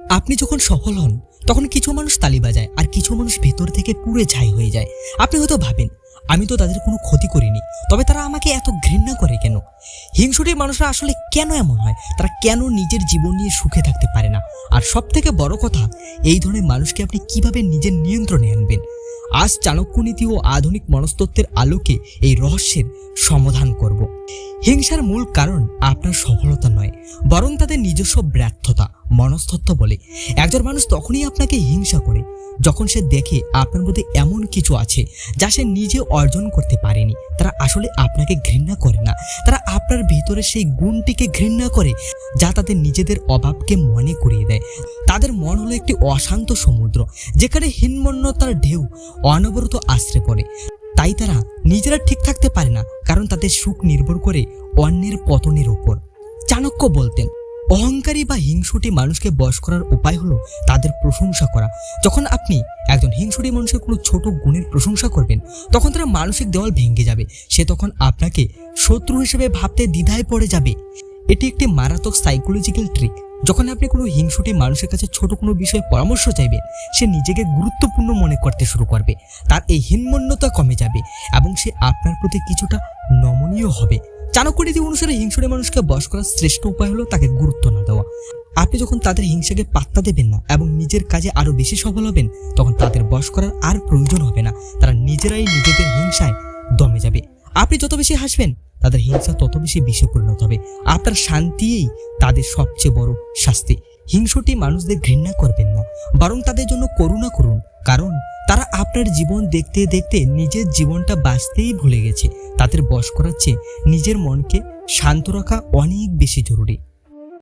আপনি যখন সফল হন তখন কিছু মানুষ তালি বাজায় আর কিছু মানুষ ভেতর থেকে পুড়ে ছাই হয়ে যায়। আপনি হয়তো ভাবেন, আমি তো তাদের কোনো ক্ষতি করিনি, তবে তারা আমাকে এত ঘৃণা করে কেন? হিংসুটের মানুষরা আসলে কেন এমন হয়? তারা কেন নিজের জীবন নিয়ে সুখে থাকতে পারে না? আর সব থেকে বড় কথা, এই ধরনের মানুষকে আপনি কিভাবে নিজের নিয়ন্ত্রণে আনবেন? আজ চাণক্যনীতি ও আধুনিক মনস্তত্ত্বের আলোকে এই রহস্যের সমাধান করব। হিংসার মূল কারণ আপনার সফলতা নয়, বরং তাদের নিজস্ব ব্যর্থতা মনস্তত্ত্ব বলে। একজন মানুষ তখনই আপনাকে হিংসা করে যখন সে দেখে আপনার মধ্যে এমন কিছু আছে যা সে নিজে অর্জন করতে পারেনি। তারা আসলে আপনাকে ঘৃণা করে না, তারা আপনার ভিতরে সেই গুণটিকে ঘৃণা করে যা তাদের নিজেদের অভাবকে মনে করিয়ে দেয়। তাদের মন হলো একটি অশান্ত সমুদ্র, যেখানে হীনমন্যতার ঢেউ অনবরত আশ্রে পড়ে। তাই তারা নিজেরা ঠিক থাকতে পারে না, কারণ তাদের সুখ নির্ভর করে অন্যের পতনের উপর। চাণক্য বলতেন, অহংকারী বা হিংসুটি মানুষকে বশ করার উপায় হলো তাদের প্রশংসা করা। যখন আপনি একজন হিংসুটি মানুষের কোনো ছোট গুণের প্রশংসা করবেন, তখন তার মানসিক দেওয়াল ভেঙে যাবে। সে তখন আপনাকে শত্রু হিসেবে ভাবতে দ্বিধায় পড়ে যাবে। এটি একটি মারাত্মক সাইকোলজিক্যাল ট্রিক। যখন আপনি কোনো হিংসুটি মানুষের কাছে ছোট কোনো বিষয়ে পরামর্শ চাইবেন, সে নিজেকে গুরুত্বপূর্ণ মনে করতে শুরু করবে। তার এই হীনমন্যতা কমে যাবে এবং সে আপনার প্রতি কিছুটা নমনীয় হবে। চাণক্যনীতি অনুসারে হিংসুটে মানুষকে বশ করার শ্রেষ্ঠ উপায় হলো তাকে গুরুত্ব না দেওয়া। আপনি যখন তাদের হিংসাকে পাত্তা দেবেন না এবং নিজের কাজে আরো বেশি সফল হবেন, তখন তাদের বশ করার আর প্রয়োজন হবে না। তারা নিজেরাই নিজেদের হিংসায় দমে যাবে। আপনি যত বেশি হাসবেন, তাদের হিংসা তত বেশি বিষে পরিণত হবে। আপনার শান্তিই তাদের সবচেয়ে বড় শাস্তি। হিংসুটি মানুষদের ঘৃণা করবেন না, বরং তাদের জন্য করুণা করুন, কারণ তারা আপনার জীবন দেখতে দেখতে নিজের জীবনটা বাঁচতেই ভুলে গেছে। তাদের বশ করার চেয়ে নিজের মনকে শান্ত রাখা অনেক বেশি জরুরি।